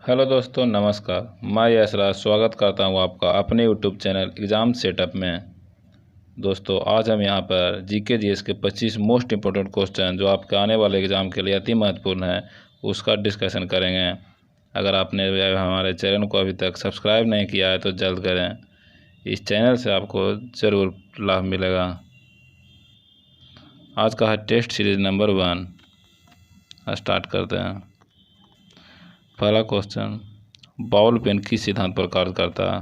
Hello दोस्तों, नमस्कार। मैं यशराज स्वागत करता हूं आपका अपने यूट्यूब चैनल एग्ज़ाम सेटअप में। दोस्तों, आज हम यहां पर जीके जीएस के 25 मोस्ट इंपॉर्टेंट क्वेश्चन जो आपके आने वाले एग्ज़ाम के लिए अति महत्वपूर्ण है उसका डिस्कशन करेंगे। अगर आपने हमारे चैनल को अभी तक सब्सक्राइब नहीं किया है तो जल्द करें। इस चैनल से आपको ज़रूर लाभ मिलेगा। आज का है टेस्ट सीरीज नंबर 1। स्टार्ट करते हैं। पहला क्वेश्चन, बॉल पेन किस सिद्धांत पर कार्य करता है?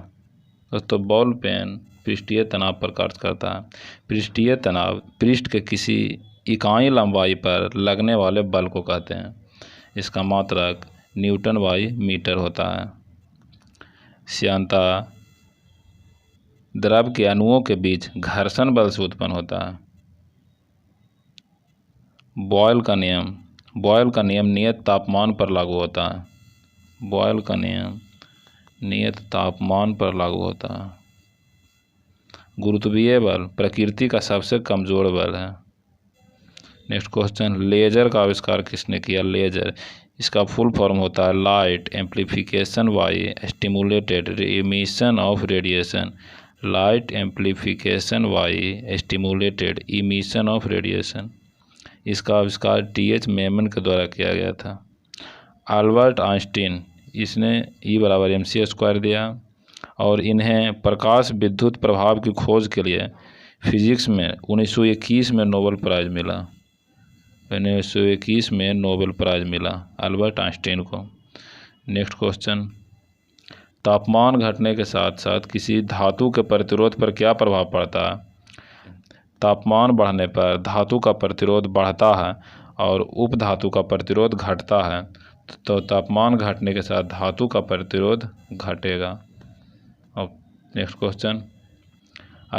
दोस्तों, बॉल पेन पृष्ठीय तनाव पर कार्य करता है। पृष्ठीय तनाव पृष्ठ के किसी इकाई लंबाई पर लगने वाले बल को कहते हैं। इसका मात्रक न्यूटन बाई मीटर होता है। श्यानता द्रव के अणुओं के बीच घर्षण बल से उत्पन्न होता है। बॉयल का नियम नियत तापमान पर लागू होता है। बॉयल का नियम नियत तापमान पर लागू होता है। गुरुत्वीय बल प्रकृति का सबसे कमज़ोर बल है। नेक्स्ट क्वेश्चन, लेजर का आविष्कार किसने किया? लेजर, इसका फुल फॉर्म होता है light amplification by stimulated emission of radiation. Light amplification by stimulated emission of radiation. इसका आविष्कार टी.एच. मेमन के द्वारा किया गया था। अल्बर्ट आइंस्टीन, इसने E=mc² दिया और इन्हें प्रकाश विद्युत प्रभाव की खोज के लिए फिजिक्स में 1921 में नोबेल प्राइज़ मिला। 1921 में नोबेल प्राइज़ मिला अल्बर्ट आइंस्टीन को। नेक्स्ट क्वेश्चन, तापमान घटने के साथ साथ किसी धातु के प्रतिरोध पर क्या प्रभाव पड़ता है? तापमान बढ़ने पर धातु का प्रतिरोध बढ़ता है और उपधातु का प्रतिरोध घटता है, तो तापमान घटने के साथ धातु का प्रतिरोध घटेगा। और नेक्स्ट क्वेश्चन,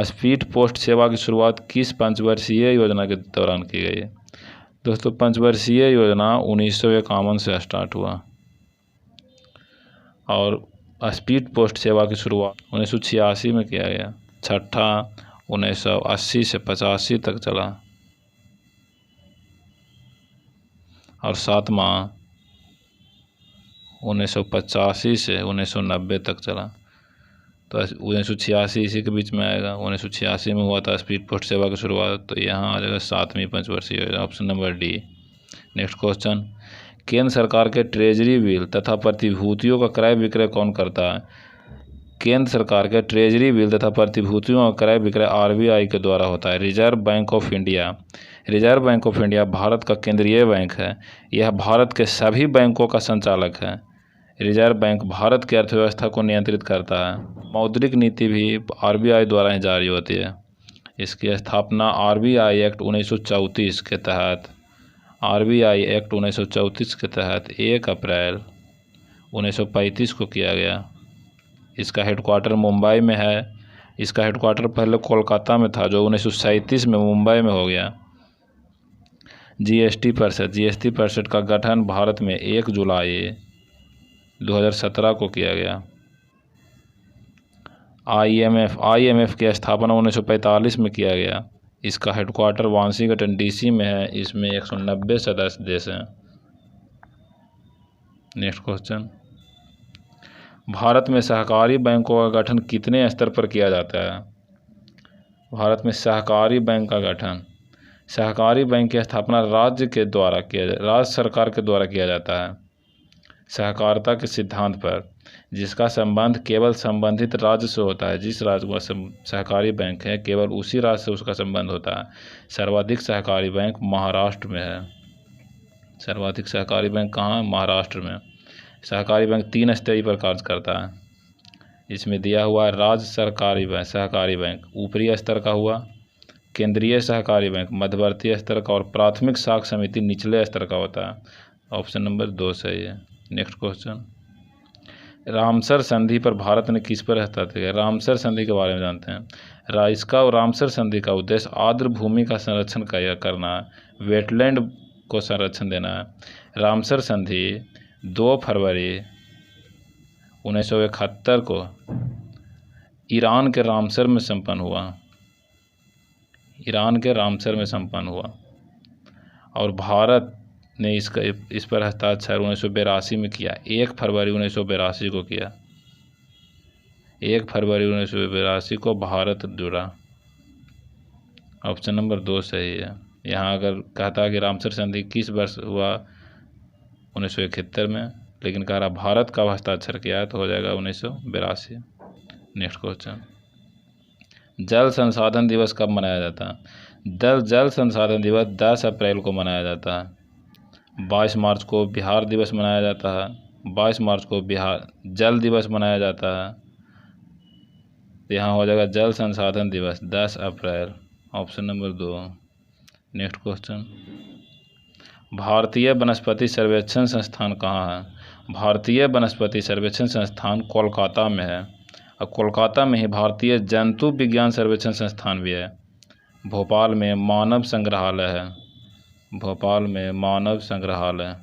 स्पीड पोस्ट सेवा की शुरुआत किस पंचवर्षीय योजना के दौरान की गई है? दोस्तों, पंचवर्षीय योजना 1951 से स्टार्ट हुआ और स्पीड पोस्ट सेवा की शुरुआत 1986 में किया गया। छठा 1980 से 85 तक चला और सातवां 1985 से 1990 तक चला। तो 1986 इसी के बीच में आएगा। 1986 में हुआ था स्पीड पोस्ट सेवा की शुरुआत, तो यहाँ आ जाएगा 7वीं पंचवर्षीय योजना, option number D. Next question, केंद्र सरकार के ट्रेजरी बिल तथा प्रतिभूतियों का क्रय विक्रय कौन करता है? केंद्र सरकार के ट्रेजरी बिल तथा प्रतिभूतियों का क्रय विक्रय RBI के द्वारा होता है। Reserve bank of India, reserve bank of India Bharat का केंद्रीय बैंक है। यह भारत के सभी बैंकों का संचालक है। रिजर्व बैंक भारत की अर्थव्यवस्था को नियंत्रित करता है। मौद्रिक नीति भी RBI द्वारा ही जारी होती है। इसकी स्थापना RBI एक्ट 1934 के तहत RBI एक्ट 1934 के तहत 1 अप्रैल 1935 को किया गया। इसका हेडक्वार्टर मुंबई में है। इसका हेडक्वार्टर पहले कोलकाता में था, जो 1937 में मुंबई में हो गया। जीएसटी परिषद का गठन भारत में 1 जुलाई 2017 को किया गया। IMF की स्थापना 1945 में किया गया। इसका हेडक्वार्टर वाशिंगटन DC में है। इसमें 190 सदस्य देश हैं। नेक्स्ट क्वेश्चन, भारत में सहकारी बैंकों का गठन कितने स्तर पर किया जाता है? भारत में सहकारी बैंक का गठन, सहकारी बैंक की स्थापना राज्य सरकार के द्वारा किया जाता है। सहकारिता के सिद्धांत पर, जिसका संबंध केवल संबंधित राज्य से होता है। जिस राज्य में सहकारी बैंक है, केवल उसी राज्य से उसका संबंध होता है। सर्वाधिक सहकारी बैंक महाराष्ट्र में है। सर्वाधिक सहकारी बैंक कहाँ? महाराष्ट्र में। सहकारी बैंक 3 स्तरीय पर कार्य करता है। इसमें दिया हुआ राज्य सहकारी बैंक ऊपरी स्तर का हुआ, केंद्रीय सहकारी बैंक मध्यवर्ती स्तर का और प्राथमिक साख समिति निचले स्तर का होता है। ऑप्शन नंबर 2 सही है। नेक्स्ट क्वेश्चन, रामसर संधि पर भारत ने किस पर हस्ताक्षर किया? रामसर संधि के बारे में जानते हैं। इसका और रामसर संधि का उद्देश्य आर्द्र भूमि का संरक्षण करना है, वेटलैंड को संरक्षण देना है। रामसर संधि 2 फरवरी 1971 को ईरान के रामसर में संपन्न हुआ और भारत ने इस पर हस्ताक्षर 1982 में किया? 1 फरवरी 1982 को किया। 1 फरवरी 1982 को भारत जुड़ा। ऑप्शन नंबर 2 सही है। यहाँ अगर कहता कि रामसर संधि किस वर्ष हुआ? 1971 में, लेकिन कह रहा भारत का हस्ताक्षर किया है तो हो जाएगा 1982। नेक्स्ट क्वेश्चन, जल संसाधन दिवस कब मनाया जाता है? जल संसाधन दिवस 10 अप्रैल को मनाया जाता है। 22 मार्च को बिहार दिवस मनाया जाता है। 22 मार्च को बिहार जल दिवस मनाया जाता है। तो यहाँ हो जाएगा जल संसाधन दिवस 10 अप्रैल। Option number 2। नेक्स्ट क्वेश्चन, भारतीय वनस्पति सर्वेक्षण संस्थान कहाँ है? भारतीय वनस्पति सर्वेक्षण संस्थान कोलकाता में है। और कोलकाता में ही भारतीय जंतु विज्ञान सर्वेक्षण संस्थान भी है। भोपाल में मानव संग्रहालय है। भोपाल में मानव संग्रहालय।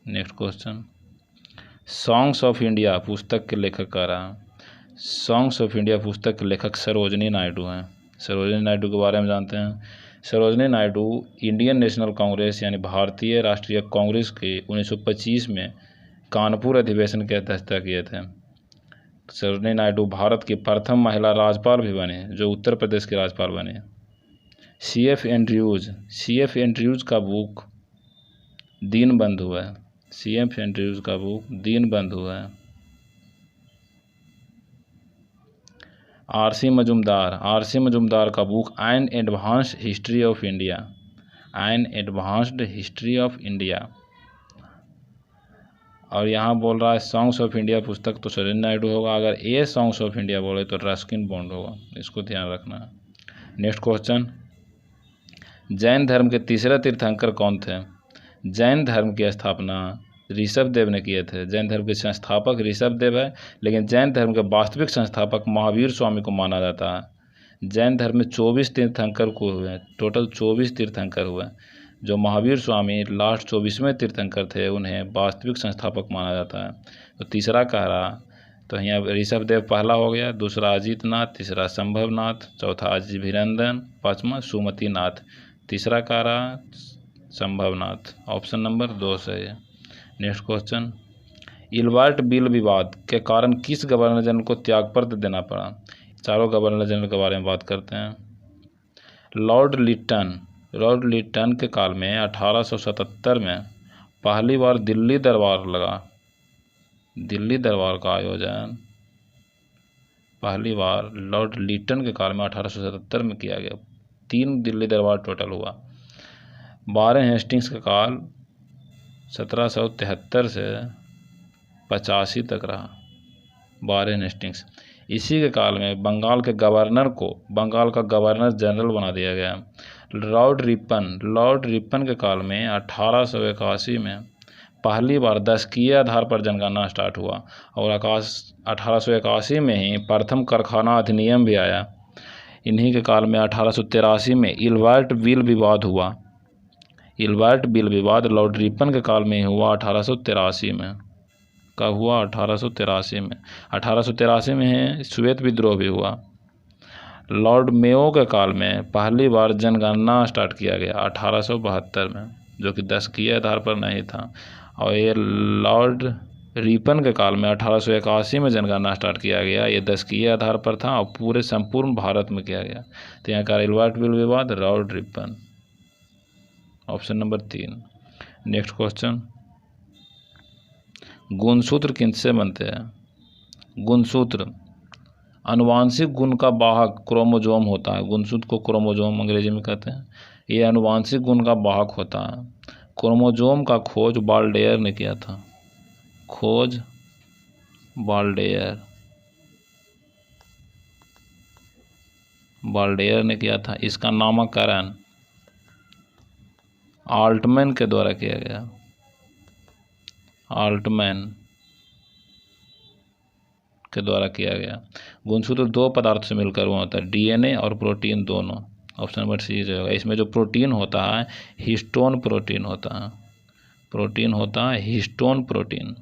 Next question, songs of India पुस्तक के लेखक कह रहा है। सॉन्ग्स ऑफ इंडिया पुस्तक के लेखक सरोजनी नायडू हैं। सरोजनी नायडू के बारे में जानते हैं। सरोजनी नायडू इंडियन नेशनल कांग्रेस यानी भारतीय राष्ट्रीय कांग्रेस के 1925 में कानपुर अधिवेशन के अध्यक्षता किए थे। सरोजनी नायडू भारत की प्रथम महिला राज्यपाल भी बने, जो उत्तर प्रदेश के राज्यपाल बने। C.F. एंड्रयूज का बुक दीनबंधु है। C.F. एंड्रयूज का बुक दीनबंधु है। R.C. मजुमदार का book N advanced history of India. N advanced history of India. और यहाँ बोल रहा है सॉन्ग्स ऑफ इंडिया पुस्तक, तो सरोजनी नायडू होगा। अगर ए सॉन्ग्स ऑफ इंडिया बोले तो रस्किन बॉन्ड होगा। इसको ध्यान रखना है। नेक्स्ट क्वेश्चन, जैन धर्म के तीसरे तीर्थंकर कौन थे? जैन धर्म की स्थापना ऋषभदेव ने किए थे। जैन धर्म के संस्थापक ऋषभदेव है, लेकिन जैन धर्म के वास्तविक संस्थापक महावीर स्वामी को माना जाता है। जैन धर्म में 24 तीर्थंकर को हुए, टोटल 24 तीर्थंकर हुए। जो महावीर स्वामी लास्ट 24वें तीर्थंकर थे, उन्हें वास्तविक संस्थापक माना जाता है। तो तीसरा कह रहा, तो यहाँ ऋषभदेव पहला हो गया, दूसरा अजीतनाथ, तीसरा संभवनाथ, चौथा अभिनंदन, पाँचवा सुमतिनाथ, तीसरा कह रहा संभवनाथ। ऑप्शन नंबर 2 सही है। नेक्स्ट क्वेश्चन, इल्बर्ट बिल विवाद के कारण किस गवर्नर जनरल को त्यागपत्र देना पड़ा? चारों गवर्नर जनरल के बारे में बात करते हैं। लॉर्ड लिटन के काल में 1877 में पहली बार दिल्ली दरबार लगा। दिल्ली दरबार का आयोजन पहली बार लॉर्ड लिटन के काल में 1877 में किया गया। 3 दिल्ली दरबार टोटल हुआ। 12 हेस्टिंग्स का काल 1773 से 85 तक रहा। 12 हेस्टिंग्स। इसी के काल में बंगाल के गवर्नर को बंगाल का गवर्नर जनरल बना दिया गया। लॉर्ड रिपन के काल में 1881 में पहली बार दशकीय आधार पर जनगणना स्टार्ट हुआ। और 1881 में ही प्रथम कारखाना अधिनियम भी आया। इन्हीं के काल में 1883 में इल्बर्ट बिल विवाद हुआ। इल्बर्ट बिल विवाद लॉर्ड रिपन के काल में हुआ 1883 में। कब हुआ? 1883 में। 1883 में श्वेत विद्रोह भी हुआ। लॉर्ड मेयो के काल में पहली बार जनगणना स्टार्ट किया गया 1872 में, जो कि दशकीय आधार पर नहीं था। और ये लॉर्ड रिपन के काल में 1881 में जनगणना स्टार्ट किया गया। ये दशकीय आधार पर था और पूरे संपूर्ण भारत में किया गया। तो यहाँ का इल्बर्ट बिल विवाद Lord Ripon. Option number 3। Next question, गुणसूत्र किनसे बनते हैं? गुणसूत्र अनुवांशिक गुण का वाहक क्रोमोजोम होता है। गुणसूत्र को क्रोमोजोम अंग्रेजी में कहते हैं। ये अनुवांशिक गुण का वाहक होता है। क्रोमोजोम का खोज बाल्डेयर ने किया था। खोज बाल्डेयर ने किया था। इसका नामकरण आल्टमैन के द्वारा किया गया। आल्टमैन के द्वारा किया गया। गुणसूत्र 2 पदार्थ से मिलकर वो होता है, DNA और प्रोटीन दोनों। ऑप्शन नंबर सी जो होगा। इसमें जो प्रोटीन होता है हिस्टोन प्रोटीन होता है। प्रोटीन होता है histone protein.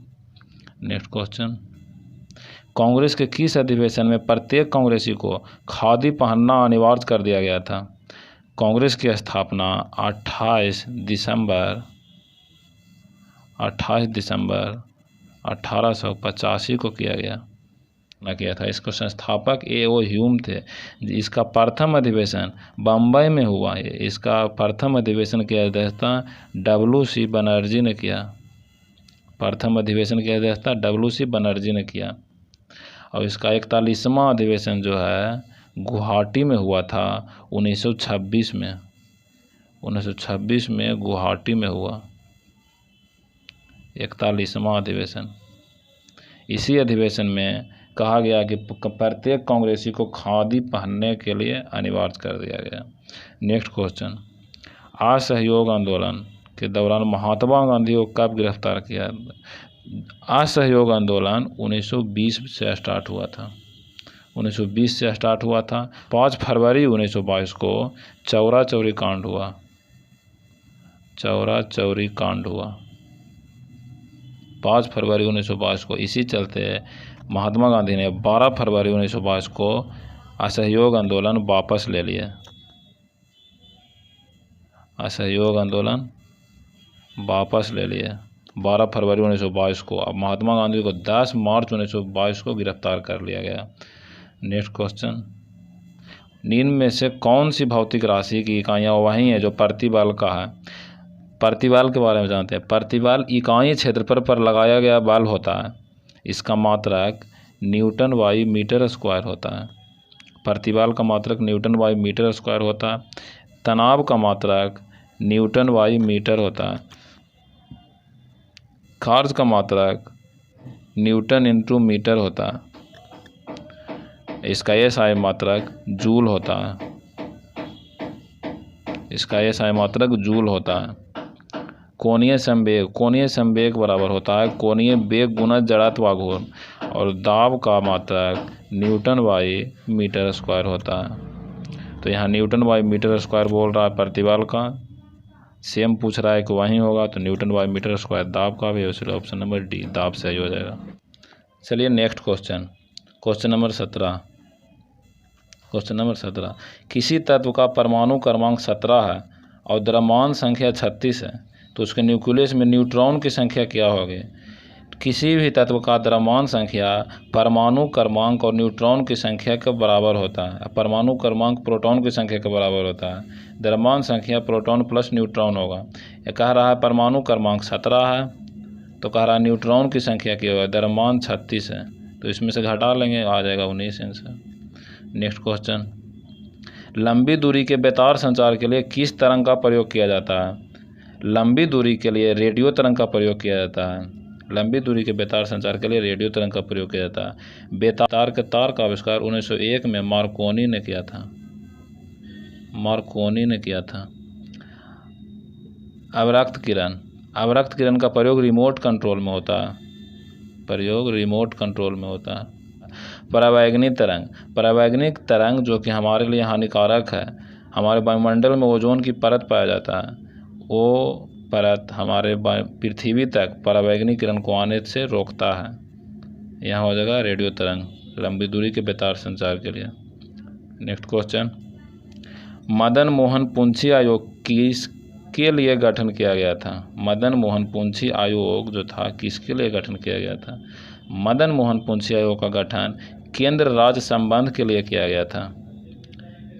Next question, Congress के किस अधिवेशन में प्रत्येक कांग्रेसी को खादी पहनना अनिवार्य कर दिया गया था? कांग्रेस की स्थापना 28 दिसंबर 1885 को किया था। इसको संस्थापक A.O. ह्यूम थे। इसका प्रथम अधिवेशन बम्बई में हुआ है। इसका प्रथम अधिवेशन की अध्यक्षता W.C. बनर्जी ने किया। प्रथम अधिवेशन की अध्यक्षता W.C. बनर्जी ने किया। और इसका 41वां अधिवेशन जो है गुवाहाटी में हुआ था 1926 में। 1926 में गुवाहाटी में हुआ 41वां अधिवेशन। इसी अधिवेशन में कहा गया कि प्रत्येक कांग्रेसी को खादी पहनने के लिए अनिवार्य कर दिया गया। नेक्स्ट क्वेश्चन, असहयोग आंदोलन के दौरान महात्मा गांधी को कब गिरफ्तार किया? असहयोग आंदोलन 1920 से स्टार्ट हुआ था। 1920 से स्टार्ट हुआ था। 5 फरवरी 1922 को चौरा चौरी कांड हुआ। चौरा चौरी कांड हुआ 5 फरवरी 1922 को। इसी चलते महात्मा गांधी ने 12 फरवरी 1922 को असहयोग आंदोलन वापस ले लिया। असहयोग आंदोलन वापस ले लिए 12 फरवरी 1922 को। अब महात्मा गांधी को 10 मार्च 1922 को गिरफ्तार कर लिया गया। नेक्स्ट क्वेश्चन, निम्न में से कौन सी भौतिक राशि की इकाइयाँ वही हैं जो प्रतिबल का है? प्रतिबल के बारे में जानते हैं। प्रतिबल इकाई क्षेत्रफल पर लगाया गया बल होता है। इसका मात्रक न्यूटन बाई मीटर स्क्वायर होता है। प्रतिबल का मात्रक न्यूटन बाई मीटर स्क्वायर होता है। तनाव का मात्रक न्यूटन बाई मीटर होता है। कार्य का मात्रक न्यूटन इंटू मीटर होता है। इसका SI मात्रक जूल होता है। इसका SI मात्रक जूल होता है। कोणीय संवेग बराबर होता है कोणीय वेग गुना जड़त्व आघूर्ण। और दाब का मात्रक न्यूटन बाई मीटर स्क्वायर होता है। तो यहाँ न्यूटन बाई मीटर स्क्वायर बोल रहा है प्रतिबल का। सेम पूछ रहा है कि वहीं होगा तो न्यूटन बाई मीटर स्क्वायर दाब का भी, इसलिए ऑप्शन नंबर डी दाब सही हो जाएगा। चलिए next question, question number 17। Question number 17, किसी तत्व का परमाणु क्रमांक 17 है और द्रव्यमान संख्या 36 है तो उसके न्यूक्लियस में न्यूट्रॉन की संख्या क्या होगी? किसी भी तत्व का द्रव्यमान संख्या परमाणु क्रमांक और न्यूट्रॉन की संख्या के बराबर होता है। परमाणु क्रमांक प्रोटॉन की संख्या के बराबर होता है। द्रव्यमान संख्या प्रोटॉन प्लस न्यूट्रॉन होगा। ये कह रहा है परमाणु क्रमांक 17 है तो कह रहा है न्यूट्रॉन की संख्या क्या होगा? द्रव्यमान 36 है तो इसमें से घटा लेंगे, आ जाएगा 19 आंसर। नेक्स्ट क्वेश्चन, लंबी दूरी के बेतार संचार के लिए किस तरंग का प्रयोग किया जाता है? लंबी दूरी के लिए रेडियो तरंग का प्रयोग किया जाता है। लंबी दूरी के बेतार संचार के लिए रेडियो तरंग का प्रयोग किया जाता है। बेतार के तार का आविष्कार 1901 में मार्कोनी ने किया था। मार्कोनी ने किया था। अवरक्त किरण का प्रयोग रिमोट कंट्रोल में होता है। प्रयोग रिमोट कंट्रोल में होता है। परावैंगनिक तरंग जो कि हमारे लिए हानिकारक है, हमारे वायुमंडल में ओजोन की परत पाया जाता है, वो परत हमारे पृथ्वी तक परावैंगनिक किरण को आने से रोकता है। यहाँ हो जाएगा रेडियो तरंग, लंबी दूरी के बेतार संचार के लिए। नेक्स्ट क्वेश्चन, मदन मोहन पुंछी आयोग किसके लिए गठन किया गया था? मदन मोहन पुंछी आयोग जो था किसके लिए गठन किया गया था? मदन मोहन पुंछी आयोग का गठन केंद्र राज्य संबंध के लिए किया गया था।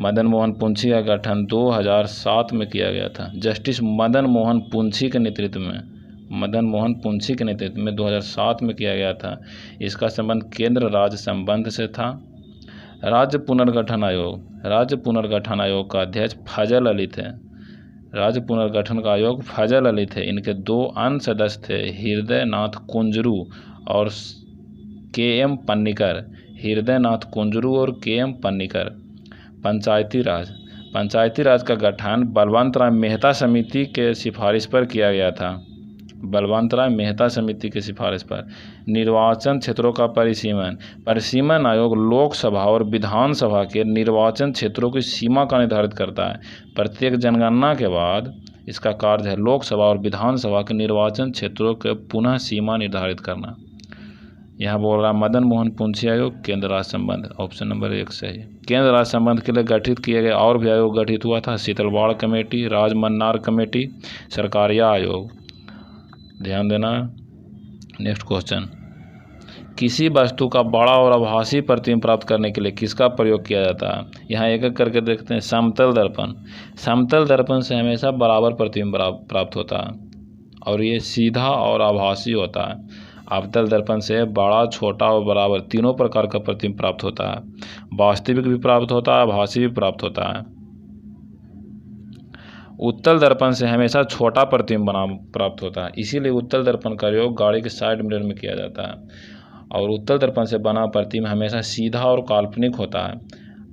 मदन मोहन पुंछी का गठन 2007 में किया गया था। जस्टिस मदन मोहन पुंछी के नेतृत्व में 2007 में किया गया था। इसका संबंध केंद्र राज्य संबंध से था। राज्य पुनर्गठन आयोग का अध्यक्ष फजल अली थे। राज्य पुनर्गठन का आयोग फजल अली थे। इनके 2 अन्य सदस्य थे, हृदय नाथ कुंजरू और KM पन्नीकर। हृदय नाथ कुंजरू और KM पन्नीकर। पंचायती राज का गठन बलवंत राय मेहता समिति के सिफारिश पर किया गया था। बलवंत राय मेहता समिति की सिफारिश पर। निर्वाचन क्षेत्रों का परिसीमन आयोग लोकसभा और विधानसभा के निर्वाचन क्षेत्रों की सीमा का निर्धारित करता है। प्रत्येक जनगणना के बाद इसका कार्य है लोकसभा और विधानसभा के निर्वाचन क्षेत्रों के पुनः सीमा निर्धारित करना। यहाँ बोल रहा मदन मोहन पुंछी आयोग, केंद्र राज्य संबंध, ऑप्शन नंबर 1 सही। केंद्र राज्य संबंध के लिए गठित किए गए और भी आयोग गठित हुआ था, शीतलवाड़ कमेटी, राजमन्नार कमेटी, सरकारिया आयोग। ध्यान देना। नेक्स्ट क्वेश्चन, किसी वस्तु का बड़ा और आभासी प्रतिबिंब प्राप्त करने के लिए किसका प्रयोग किया जाता है? यहाँ एक एक करके देखते हैं। समतल दर्पण, समतल दर्पण से हमेशा बराबर प्रतिबिंब प्राप्त होता है और ये सीधा और आभासी होता है। अवतल दर्पण से बड़ा, छोटा और बराबर तीनों प्रकार का प्रतिबिंब प्राप्त होता है। वास्तविक भी प्राप्त होता है, आभासी भी प्राप्त होता है। उत्तल दर्पण से हमेशा छोटा प्रतिबिंब प्राप्त होता है, इसीलिए उत्तल दर्पण का प्रयोग गाड़ी के साइड मिरर में किया जाता है। और उत्तल दर्पण से बना प्रतिबिंब हमेशा सीधा और काल्पनिक होता है।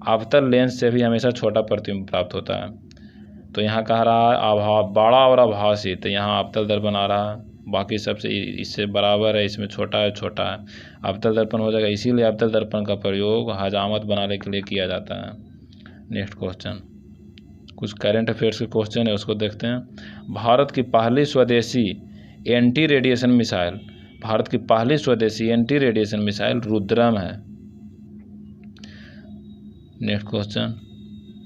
अवतल लेंस से भी हमेशा छोटा प्रतिबिंब प्राप्त होता है। तो यहाँ कह रहा है बड़ा और आभासी, तो यहाँ अवतल दर्पण आ रहा है, बाकी सबसे इससे बराबर है, इसमें छोटा है, छोटा है, अवतल दर्पण हो जाएगा। इसीलिए अवतल दर्पण का प्रयोग हजामत बनाने के लिए किया जाता है। नेक्स्ट क्वेश्चन, कुछ करंट अफेयर्स के क्वेश्चन है, उसको देखते हैं। भारत की पहली स्वदेशी एंटी रेडिएशन मिसाइल, भारत की पहली स्वदेशी एंटी रेडिएशन मिसाइल रुद्रम है। नेक्स्ट क्वेश्चन,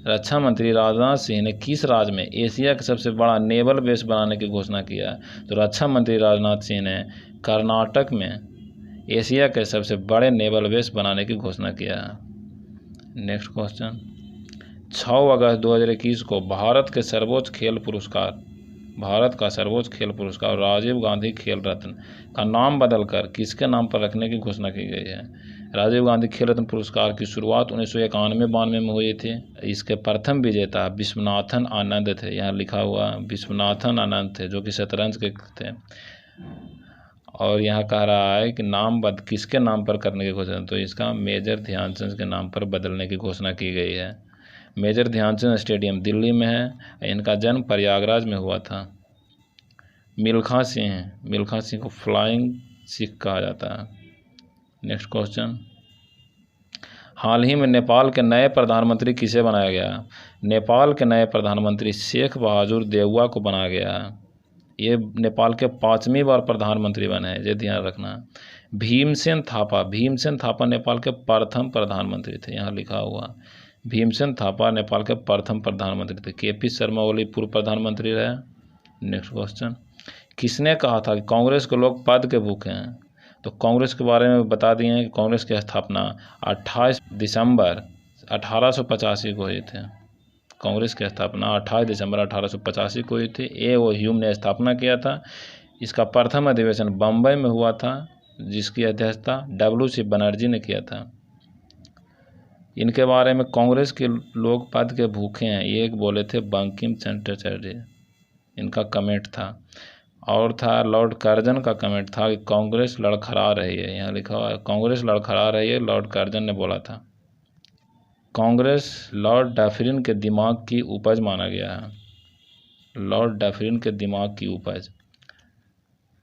रक्षा मंत्री राजनाथ सिंह ने किस राज्य में एशिया का सबसे बड़ा नेवल बेस बनाने की घोषणा किया है? तो रक्षा मंत्री राजनाथ सिंह ने कर्नाटक में एशिया के सबसे बड़े नेवल बेस बनाने की घोषणा किया है। नेक्स्ट क्वेश्चन, 6 अगस्त 2021 को भारत का सर्वोच्च खेल पुरस्कार राजीव गांधी खेल रत्न का नाम बदलकर किसके नाम पर रखने की घोषणा की गई है? राजीव गांधी खेल रत्न पुरस्कार की शुरुआत 1991-92 में हुई थी। इसके प्रथम विजेता विश्वनाथन आनंद थे, यहाँ लिखा हुआ विश्वनाथन आनंद थे, जो कि शतरंज के थे। और यहाँ कह रहा है कि किसके नाम पर करने की घोषणा, तो इसका मेजर ध्यानचंद के नाम पर बदलने की घोषणा की गई है। मेजर ध्यानचंद स्टेडियम दिल्ली में है। इनका जन्म प्रयागराज में हुआ था। मिल्खा सिंह को फ्लाइंग सिख कहा जाता है। नेक्स्ट क्वेश्चन, हाल ही में नेपाल के नए प्रधानमंत्री किसे बनाया गया? नेपाल के नए प्रधानमंत्री शेख बहादुर देउवा को बनाया गया है। ये नेपाल के 5वीं बार प्रधानमंत्री बने हैं, ये ध्यान रखना। भीमसेन थापा नेपाल के प्रथम प्रधानमंत्री थे, यहाँ लिखा हुआ भीमसेन थापा नेपाल के प्रथम प्रधानमंत्री थे। केपी शर्मा ओली पूर्व प्रधानमंत्री रहे। नेक्स्ट क्वेश्चन, किसने कहा था कि कांग्रेस के लोग पद के भूखे हैं? तो कांग्रेस के बारे में बता दिए हैं कि कांग्रेस की स्थापना 28 दिसंबर 1885 को हुई थी। कांग्रेस की स्थापना 28 दिसंबर 1885 को हुई थी। ए.ओ. ह्यूम ने स्थापना किया था। इसका प्रथम अधिवेशन बम्बई में हुआ था, जिसकी अध्यक्षता W.C. बनर्जी ने किया था। इनके बारे में कांग्रेस के लोग पद के भूखे हैं, ये एक बोले थे बंकिम चंद्र चटर्जी, इनका कमेंट था। और था लॉर्ड कर्जन का कमेंट था कि कांग्रेस लड़खड़ा रही है, यहाँ लिखा हुआ है कांग्रेस लड़खड़ा रही है, लॉर्ड कर्जन ने बोला था। कांग्रेस लॉर्ड डफरिन के दिमाग की उपज माना गया है, लॉर्ड डफरिन के दिमाग की उपज।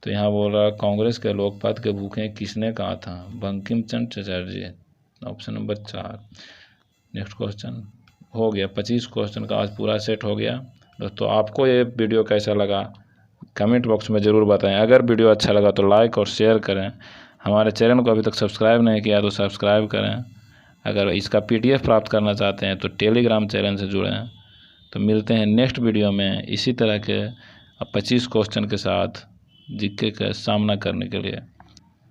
तो यहाँ बोल रहा है कांग्रेस के लोग पद के भूखे हैं, किसने कहा था? Bankim Chandra Chatterjee, option number 4। Next question हो गया, 25 क्वेश्चन का आज पूरा सेट हो गया। दोस्तों आपको ये वीडियो कैसा लगा कमेंट बॉक्स में ज़रूर बताएं। अगर वीडियो अच्छा लगा तो लाइक और शेयर करें। हमारे चैनल को अभी तक सब्सक्राइब नहीं किया तो सब्सक्राइब करें। अगर इसका PDF प्राप्त करना चाहते हैं तो टेलीग्राम चैनल से जुड़ें। तो मिलते हैं नेक्स्ट वीडियो में इसी तरह के 25 क्वेश्चन के साथ जीके का सामना करने के लिए।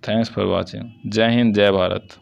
Thanks for watching. जय हिंद, जय भारत।